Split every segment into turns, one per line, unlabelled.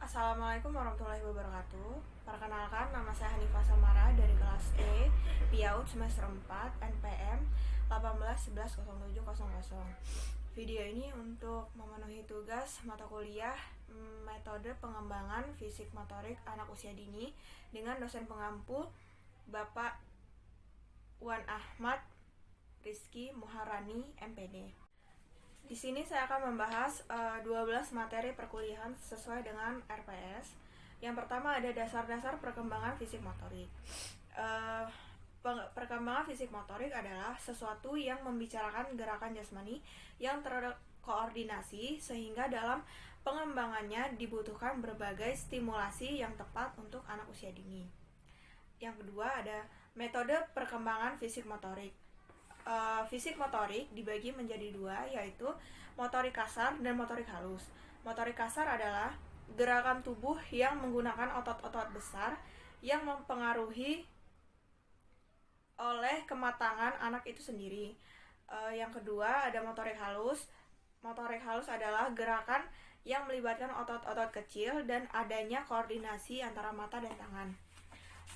Assalamualaikum warahmatullahi wabarakatuh. Perkenalkan, nama saya Hanifah Samara dari kelas E, PIAUD semester 4, NPM 18110700. Video ini untuk memenuhi tugas mata kuliah metode pengembangan fisik motorik anak usia dini dengan dosen pengampu Bapak Wan Ahmad Rizky Muharani, MPD. Di sini saya akan membahas 12 materi perkuliahan sesuai dengan RPS. Yang pertama ada dasar-dasar perkembangan fisik motorik. Perkembangan fisik motorik adalah sesuatu yang membicarakan gerakan jasmani yang terkoordinasi sehingga dalam pengembangannya dibutuhkan berbagai stimulasi yang tepat untuk anak usia dini. Yang kedua ada metode perkembangan fisik motorik. Fisik motorik dibagi menjadi dua, yaitu motorik kasar dan motorik halus. Motorik kasar adalah gerakan tubuh yang menggunakan otot-otot besar yang mempengaruhi oleh kematangan anak itu sendiri. Yang kedua ada motorik halus. Motorik halus adalah gerakan yang melibatkan otot-otot kecil dan adanya koordinasi antara mata dan tangan.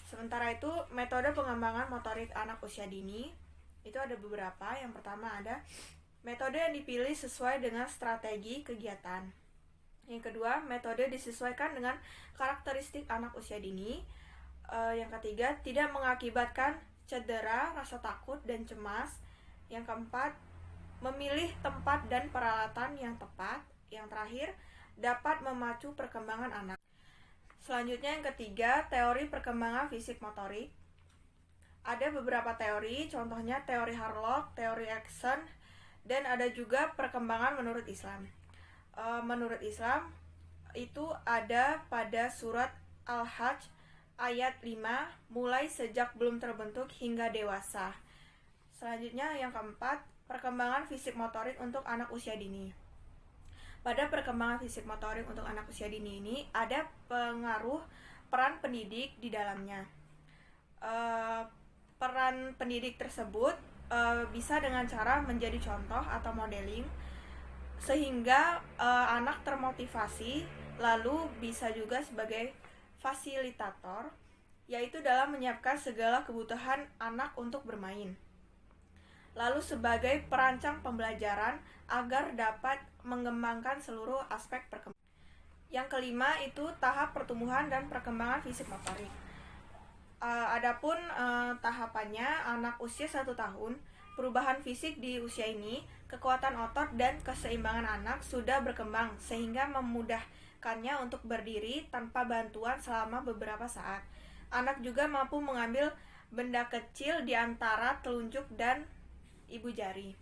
Sementara itu, metode pengembangan motorik anak usia dini itu ada beberapa. Yang pertama ada metode yang dipilih sesuai dengan strategi kegiatan. Yang kedua, metode disesuaikan dengan karakteristik anak usia dini. Yang ketiga, tidak mengakibatkan cedera, rasa takut, dan cemas. Yang keempat, memilih tempat dan peralatan yang tepat. Yang terakhir, dapat memacu perkembangan anak. Selanjutnya yang ketiga, teori perkembangan fisik motorik. Ada beberapa teori, contohnya teori Harlock, teori Erikson, dan ada juga perkembangan menurut Islam. Menurut Islam, itu ada pada surat Al-Hajj ayat 5, mulai sejak belum terbentuk hingga dewasa. Selanjutnya yang keempat, perkembangan fisik motorik untuk anak usia dini. Pada perkembangan fisik motorik untuk anak usia dini ini, ada pengaruh peran pendidik di dalamnya. Peran pendidik tersebut bisa dengan cara menjadi contoh atau modeling sehingga anak termotivasi, lalu bisa juga sebagai fasilitator, yaitu dalam menyiapkan segala kebutuhan anak untuk bermain, lalu sebagai perancang pembelajaran agar dapat mengembangkan seluruh aspek perkembangan. Yang kelima itu tahap pertumbuhan dan perkembangan fisik motorik. Adapun tahapannya, anak usia 1 tahun, perubahan fisik di usia ini, kekuatan otot dan keseimbangan anak sudah berkembang sehingga memudahkannya untuk berdiri tanpa bantuan selama beberapa saat. Anak juga mampu mengambil benda kecil di antara telunjuk dan ibu jari.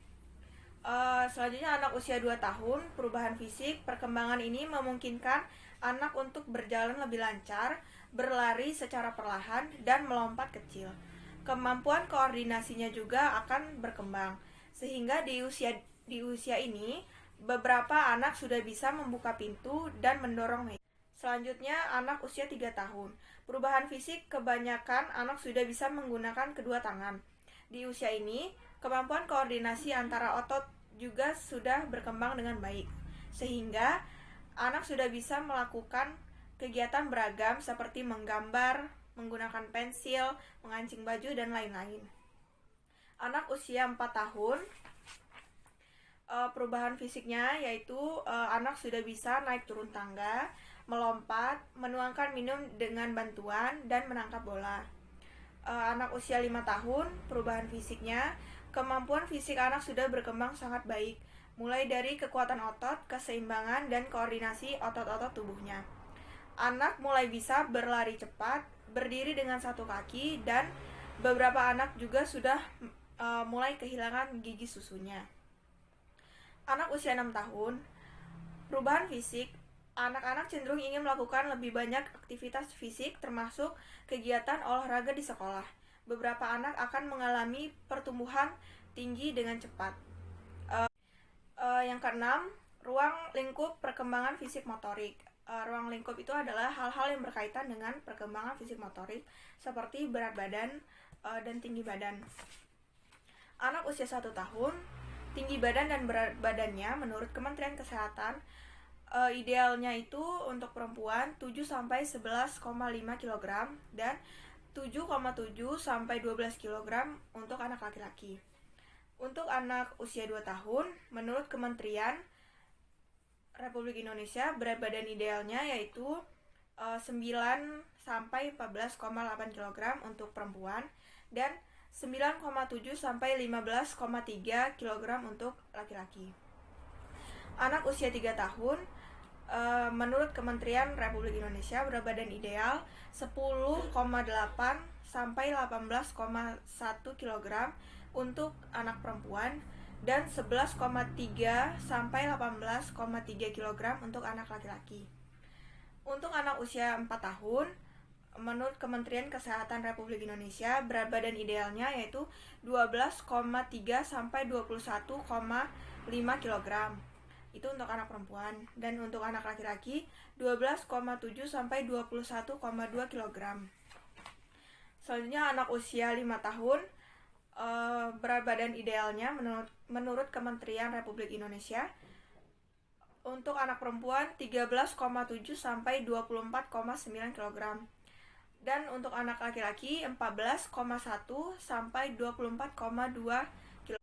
Selanjutnya anak usia 2 tahun, perubahan fisik, perkembangan ini memungkinkan anak untuk berjalan lebih lancar, berlari secara perlahan, dan melompat kecil. Kemampuan koordinasinya juga akan berkembang, sehingga di usia ini, beberapa anak sudah bisa membuka pintu dan mendorong meja. Selanjutnya, anak usia 3 tahun. Perubahan fisik, kebanyakan anak sudah bisa menggunakan kedua tangan. Di usia ini, kemampuan koordinasi antara otot juga sudah berkembang dengan baik, sehingga anak sudah bisa melakukan kegiatan beragam seperti menggambar, menggunakan pensil, mengancing baju, dan lain-lain. Anak usia 4 tahun, perubahan fisiknya yaitu anak sudah bisa naik turun tangga, melompat, menuangkan minum dengan bantuan, dan menangkap bola. Anak usia 5 tahun, perubahan fisiknya, kemampuan fisik anak sudah berkembang sangat baik, mulai dari kekuatan otot, keseimbangan, dan koordinasi otot-otot tubuhnya. Anak mulai bisa berlari cepat, berdiri dengan satu kaki, dan beberapa anak juga sudah mulai kehilangan gigi susunya. Anak usia 6 tahun, perubahan fisik, anak-anak cenderung ingin melakukan lebih banyak aktivitas fisik termasuk kegiatan olahraga di sekolah. Beberapa anak akan mengalami pertumbuhan tinggi dengan cepat. Yang keenam, ruang lingkup perkembangan fisik motorik. Ruang lingkup itu adalah hal-hal yang berkaitan dengan perkembangan fisik motorik seperti berat badan dan tinggi badan. Anak usia 1 tahun, tinggi badan dan berat badannya menurut Kementerian Kesehatan Idealnya itu untuk perempuan 7 sampai 11,5 kg dan 7,7 sampai 12 kg untuk anak laki-laki. Untuk anak usia 2 tahun, menurut Kementerian Republik Indonesia, berat badan idealnya yaitu 9 sampai 14,8 kg untuk perempuan dan 9,7 sampai 15,3 kg untuk laki-laki. Anak usia 3 tahun, menurut Kementerian Republik Indonesia, berat badan ideal 10,8 sampai 18,1 kg untuk anak perempuan dan 11,3 sampai 18,3 kg untuk anak laki-laki. Untuk anak usia 4 tahun, menurut Kementerian Kesehatan Republik Indonesia, berat badan idealnya yaitu 12,3 sampai 21,5 kg. Itu untuk anak perempuan. Dan untuk anak laki-laki 12,7 sampai 21,2 kg. Selanjutnya anak usia 5 tahun, berat badan idealnya menurut Kementerian Republik Indonesia untuk anak perempuan 13,7 sampai 24,9 kg. Dan untuk anak laki-laki 14,1 sampai 24,2 kg.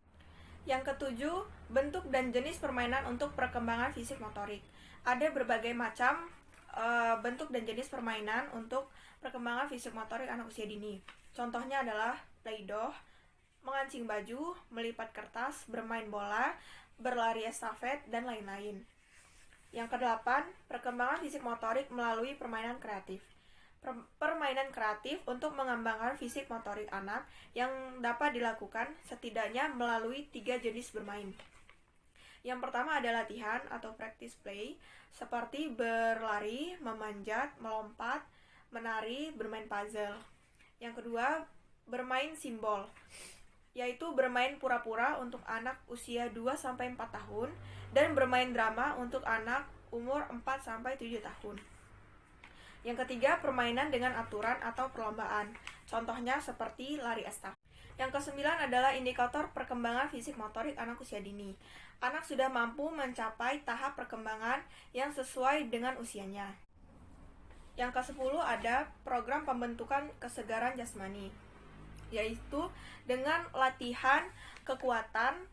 Yang ketujuh, bentuk dan jenis permainan untuk perkembangan fisik motorik. Ada berbagai macam bentuk dan jenis permainan untuk perkembangan fisik motorik anak usia dini. Contohnya adalah play-doh, mengancing baju, melipat kertas, bermain bola, berlari estafet, dan lain-lain. Yang kedelapan, perkembangan fisik motorik melalui permainan kreatif. Permainan kreatif untuk mengembangkan fisik motorik anak yang dapat dilakukan setidaknya melalui 3 jenis bermain. Yang pertama ada latihan atau practice play, seperti berlari, memanjat, melompat, menari, bermain puzzle. Yang kedua, bermain simbol, yaitu bermain pura-pura untuk anak usia 2-4 tahun dan bermain drama untuk anak umur 4-7 tahun. Yang ketiga, permainan dengan aturan atau perlombaan. Contohnya seperti lari estafet. Yang kesembilan adalah indikator perkembangan fisik motorik anak usia dini. Anak sudah mampu mencapai tahap perkembangan yang sesuai dengan usianya. Yang ke-10 ada program pembentukan kesegaran jasmani, yaitu dengan latihan kekuatan,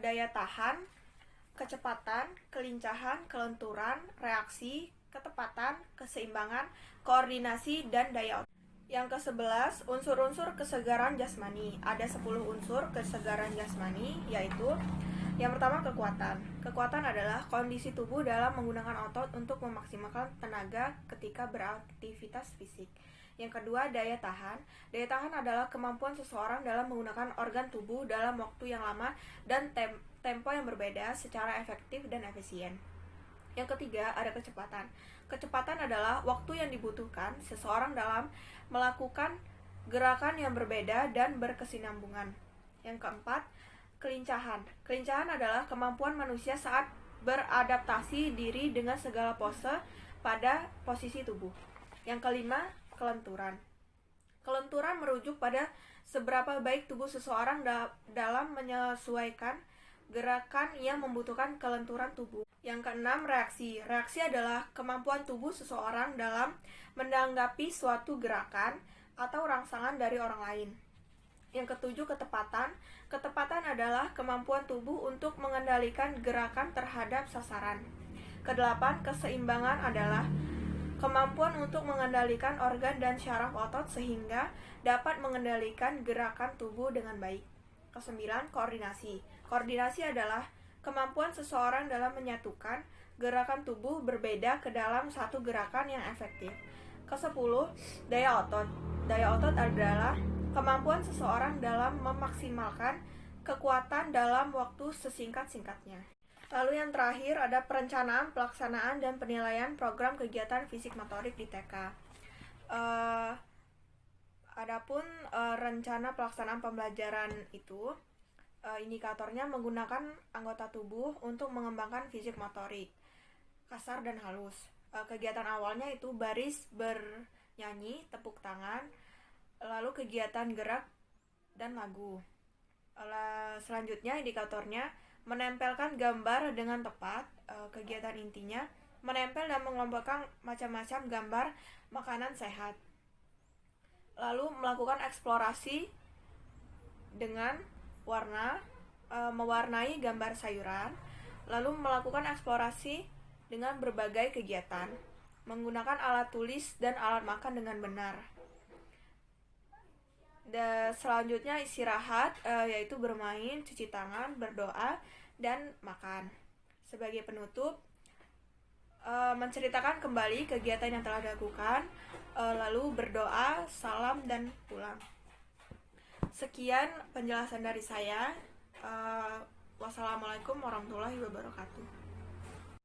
daya tahan, kecepatan, kelincahan, kelenturan, reaksi, ketepatan, keseimbangan, koordinasi, dan daya otot. Yang ke-11, unsur-unsur kesegaran jasmani. Ada 10 unsur kesegaran jasmani, yaitu yang pertama kekuatan. Kekuatan adalah kondisi tubuh dalam menggunakan otot untuk memaksimalkan tenaga ketika beraktivitas fisik. Yang kedua, daya tahan. Daya tahan adalah kemampuan seseorang dalam menggunakan organ tubuh dalam waktu yang lama dan tempo yang berbeda secara efektif dan efisien. Yang ketiga, ada kecepatan. Kecepatan adalah waktu yang dibutuhkan seseorang dalam melakukan gerakan yang berbeda dan berkesinambungan. Yang keempat, kelincahan. Kelincahan adalah kemampuan manusia saat beradaptasi diri dengan segala pose pada posisi tubuh. Yang kelima, kelenturan. Kelenturan merujuk pada seberapa baik tubuh seseorang dalam menyesuaikan gerakan yang membutuhkan kelenturan tubuh. Yang keenam, reaksi. Reaksi adalah kemampuan tubuh seseorang dalam menanggapi suatu gerakan atau rangsangan dari orang lain. Yang ketujuh, ketepatan. Ketepatan adalah kemampuan tubuh untuk mengendalikan gerakan terhadap sasaran. Kedelapan, keseimbangan adalah kemampuan untuk mengendalikan organ dan syaraf otot sehingga dapat mengendalikan gerakan tubuh dengan baik. Kesembilan, koordinasi. Koordinasi adalah kemampuan seseorang dalam menyatukan gerakan tubuh berbeda ke dalam satu gerakan yang efektif. Kesepuluh, daya otot. Daya otot adalah kemampuan seseorang dalam memaksimalkan kekuatan dalam waktu sesingkat-singkatnya. Lalu yang terakhir ada perencanaan, pelaksanaan, dan penilaian program kegiatan fisik motorik di TK. Adapun rencana pelaksanaan pembelajaran itu, indikatornya menggunakan anggota tubuh untuk mengembangkan fisik motorik kasar dan halus. Kegiatan awalnya itu baris bernyanyi, tepuk tangan, lalu kegiatan gerak dan lagu. Selanjutnya indikatornya menempelkan gambar dengan tepat, kegiatan intinya menempel dan mengelompokkan macam-macam gambar makanan sehat. Lalu melakukan eksplorasi dengan warna, mewarnai gambar sayuran. Lalu melakukan eksplorasi dengan berbagai kegiatan, menggunakan alat tulis dan alat makan dengan benar. Dan selanjutnya istirahat, yaitu bermain, cuci tangan, berdoa, dan makan. Sebagai penutup, menceritakan kembali kegiatan yang telah dilakukan, lalu berdoa, salam, dan pulang. Sekian penjelasan dari saya. Wassalamualaikum warahmatullahi wabarakatuh.